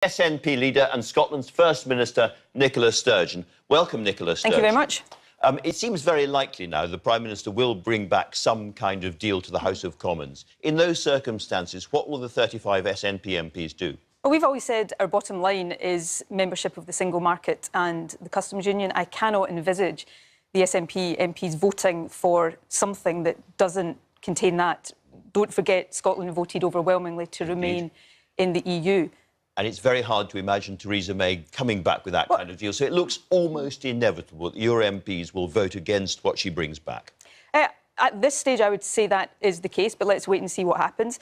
SNP leader and Scotland's First Minister, Nicola Sturgeon. Welcome, Nicola Sturgeon. Thank you very much. It seems very likely now the Prime Minister will bring back some kind of deal to the House of Commons. In those circumstances, what will the 35 SNP MPs do? Well, we've always said our bottom line is membership of the single market and the customs union. I cannot envisage the SNP MPs voting for something that doesn't contain that. Don't forget, Scotland voted overwhelmingly to remain in the EU. And it's very hard to imagine Theresa May coming back with that kind of deal. So it looks almost inevitable that your MPs will vote against what she brings back. At this stage, I would say that is the case, but let's wait and see what happens.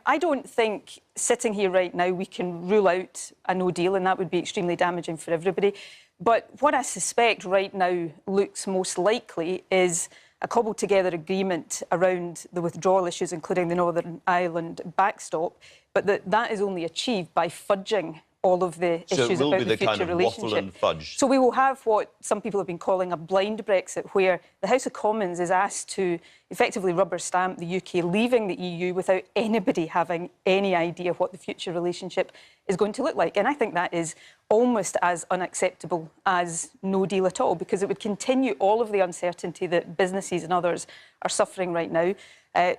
I don't think, sitting here right now, we can rule out a no deal, and that would be extremely damaging for everybody. But what I suspect right now looks most likely is a cobbled-together agreement around the withdrawal issues, including the Northern Ireland backstop, but that is only achieved by fudging all of the issues about the future relationship. So it will be the kind of waffle and fudge. So we will have what some people have been calling a blind Brexit, where the House of Commons is asked to effectively rubber stamp the UK leaving the EU without anybody having any idea what the future relationship is going to look like. And I think that is almost as unacceptable as no deal at all, because it would continue all of the uncertainty that businesses and others are suffering right now.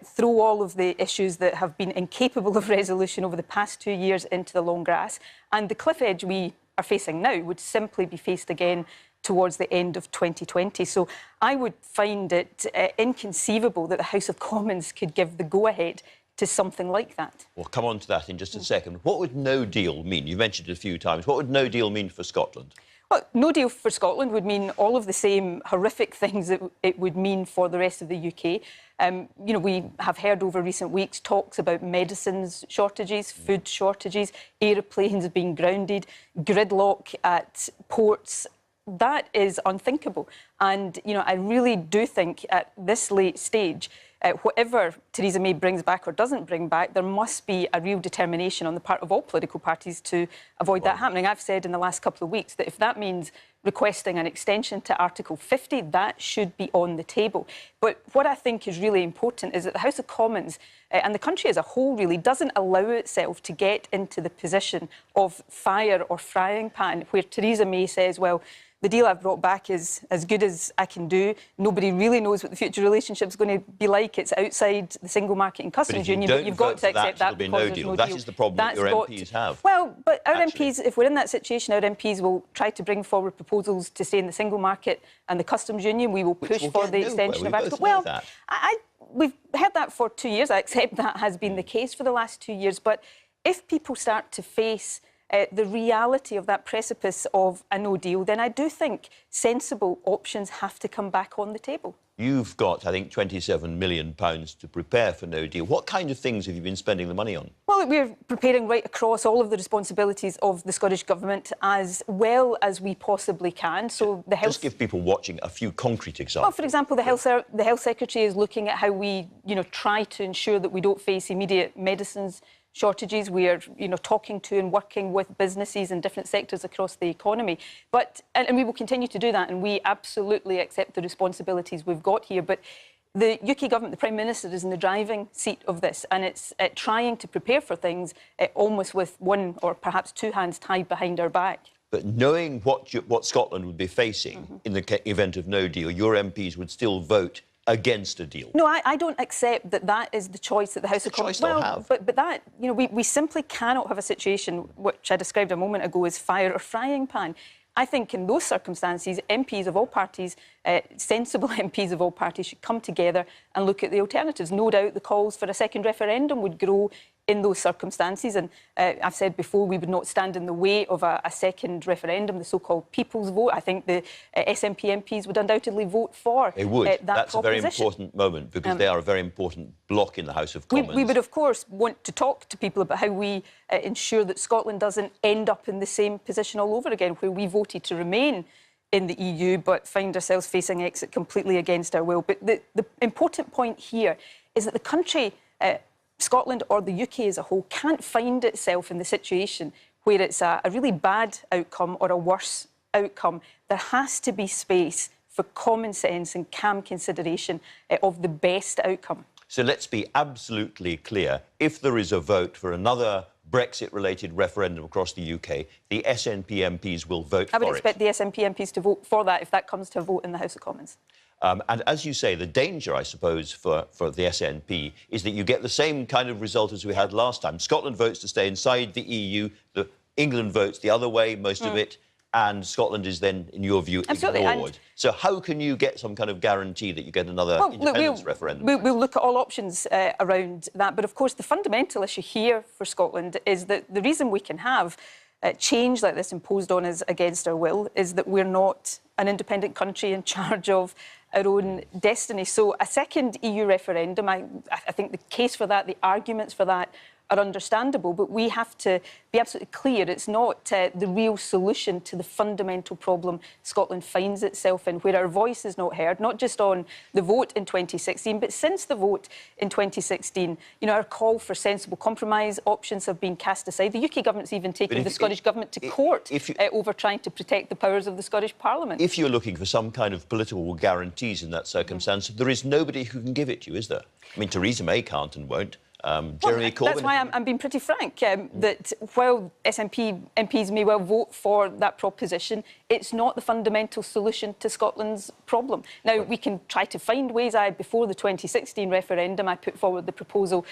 Throw all of the issues that have been incapable of resolution over the past 2 years into the long grass, and the cliff edge we are facing now would simply be faced again towards the end of 2020. So I would find it inconceivable that the House of Commons could give the go-ahead to something like that. We'll come on to that in just a second. What would no deal mean? You've mentioned it a few times. What would no deal mean for Scotland? Well, no deal for Scotland would mean all of the same horrific things that it would mean for the rest of the UK. You know, we have heard over recent weeks talks about medicines shortages, food shortages, aeroplanes being grounded, gridlock at ports. That is unthinkable. And, you know, I really do think at this late stage, whatever Theresa May brings back or doesn't bring back, there must be a real determination on the part of all political parties to avoid that happening. I've said in the last couple of weeks that if that means requesting an extension to Article 50, that should be on the table. But what I think is really important is that the House of Commons and the country as a whole really doesn't allow itself to get into the position of fire or frying pan, where Theresa May says, well, the deal I've brought back is as good as I can do. Nobody really knows what the future relationship is going to be like. It's outside the single market and customs union, but you've got to accept that because there's no deal. That is the problem that your MPs have. Well, but our MPs, if we're in that situation, our MPs will try to bring forward proposals to stay in the single market and the customs union. We will push for the extension of Article. Well, we've heard that for 2 years. I accept that has been the case for the last 2 years. But if people start to face the reality of that precipice of a no deal, then I do think sensible options have to come back on the table. You've got, I think, £27 million to prepare for no deal. What kind of things have you been spending the money on? Well, we're preparing right across all of the responsibilities of the Scottish Government as well as we possibly can. So the health... Just give people watching a few concrete examples. Well, for example, the Health Secretary is looking at how we, try to ensure that we don't face immediate medicines shortages. We are, talking to and working with businesses in different sectors across the economy. And we will continue to do that, and we absolutely accept the responsibilities we've got here. But the UK government, the Prime Minister, is in the driving seat of this, and it's trying to prepare for things almost with one or perhaps two hands tied behind our back. But knowing what Scotland would be facing in the event of no deal, your MPs would still vote against a deal. No, I don't accept that is the choice that the House of Commons have. But that, we simply cannot have a situation which I described a moment ago as fire or frying pan. I think in those circumstances, MPs of all parties, sensible MPs of all parties, should come together and look at the alternatives. No doubt the calls for a second referendum would grow in those circumstances, and I've said before we would not stand in the way of a second referendum, the so-called people's vote. I think the SNP MPs would undoubtedly vote for they would. That That's proposition. A very important moment, because they are a very important bloc in the House of Commons. We would, of course, want to talk to people about how we ensure that Scotland doesn't end up in the same position all over again, where we voted to remain in the EU but find ourselves facing exit completely against our will. But the important point here is that the country, Scotland or the UK as a whole, can't find itself in the situation where it's a really bad outcome or a worse outcome. There has to be space for common sense and calm consideration of the best outcome. So let's be absolutely clear. If there is a vote for another Brexit-related referendum across the UK, the SNP MPs will vote for it. I would expect the SNP MPs to vote for that if that comes to a vote in the House of Commons. And as you say, the danger, I suppose, for the SNP is that you get the same kind of result as we had last time. Scotland votes to stay inside the EU, England votes the other way, most of it, and Scotland is then, in your view, ignored. So how can you get some kind of guarantee that you get another independence referendum? We'll look at all options around that. But, of course, the fundamental issue here for Scotland is that the reason we can have change like this imposed on us against our will is that we're not an independent country in charge of our own destiny. So a second EU referendum, I think the case for that, the arguments for that are understandable, but we have to be absolutely clear it's not the real solution to the fundamental problem Scotland finds itself in, where our voice is not heard, not just on the vote in 2016, but since the vote in 2016, you know, our call for sensible compromise options have been cast aside. The UK government's even taken the Scottish Government to court over trying to protect the powers of the Scottish Parliament. If you're looking for some kind of political guarantees in that circumstance, there is nobody who can give it to you, is there? I mean, Theresa May can't and won't. Jeremy Corbyn. That's why I'm being pretty frank, that while SNP MPs may well vote for that proposition, it's not the fundamental solution to Scotland's problem. Now, we can try to find ways. Before the 2016 referendum, I put forward the proposal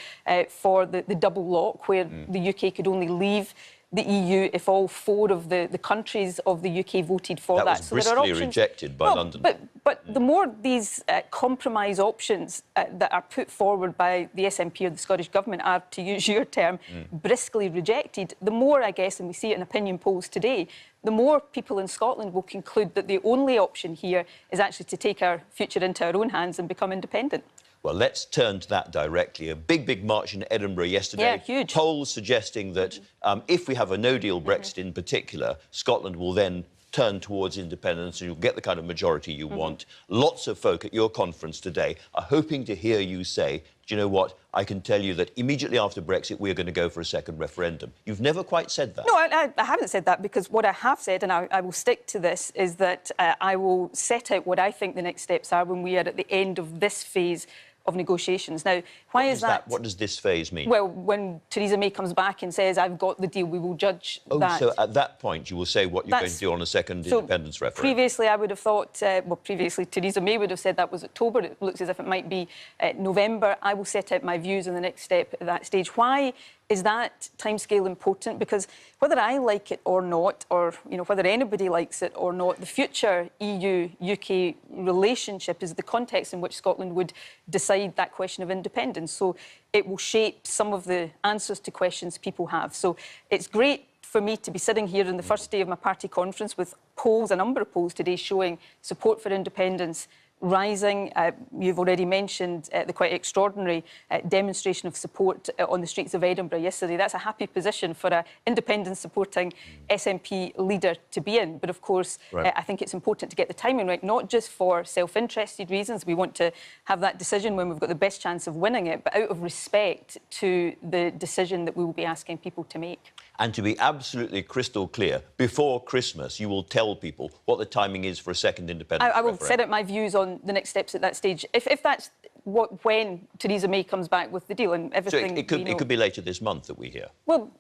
for the double lock, where the UK could only leave the EU if all four of the countries of the UK voted for that. That was bristly rejected by London. But the more these compromise options that are put forward by the SNP or the Scottish Government are, to use your term, briskly rejected, the more, I guess, and we see it in opinion polls today, the more people in Scotland will conclude that the only option here is actually to take our future into our own hands and become independent. Well, let's turn to that directly. A big march in Edinburgh yesterday. Yeah, huge. Polls suggesting that if we have a no-deal Brexit in particular, Scotland will then turn towards independence and you'll get the kind of majority you want. Lots of folk at your conference today are hoping to hear you say, do you know what, I can tell you that immediately after Brexit we're going to go for a second referendum. You've never quite said that. No, I haven't said that, because what I have said, and I will stick to this, is that I will set out what I think the next steps are when we are at the end of this phase of negotiations. Now, why is that? What does this phase mean? Well, when Theresa May comes back and says, I've got the deal, we will judge that. So at that point you will say what you're going to do on a second independence referendum? Previously I would have thought, previously Theresa May would have said that was October. It looks as if it might be November. I will set out my views on the next step at that stage. Why is that timescale important? Because whether I like it or not, or whether anybody likes it or not, the future EU-UK relationship is the context in which Scotland would decide that question of independence. So it will shape some of the answers to questions people have. So it's great for me to be sitting here on the first day of my party conference with polls, a number of polls today showing support for independence rising. You've already mentioned the quite extraordinary demonstration of support on the streets of Edinburgh yesterday. That's a happy position for an independence-supporting SNP leader to be in. But, of course, I think it's important to get the timing right, not just for self-interested reasons. We want to have that decision when we've got the best chance of winning it, but out of respect to the decision that we will be asking people to make. And to be absolutely crystal clear, before Christmas, you will tell people what the timing is for a second independence I will referendum. set out my views on the next steps at that stage. If that's when Theresa May comes back with the deal and everything. So it could be later this month that we hear. Well,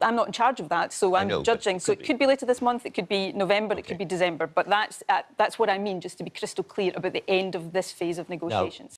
I'm not in charge of that, so I'm judging. So it could be later this month, it could be November, it could be December. But that's what I mean, just to be crystal clear about the end of this phase of negotiations.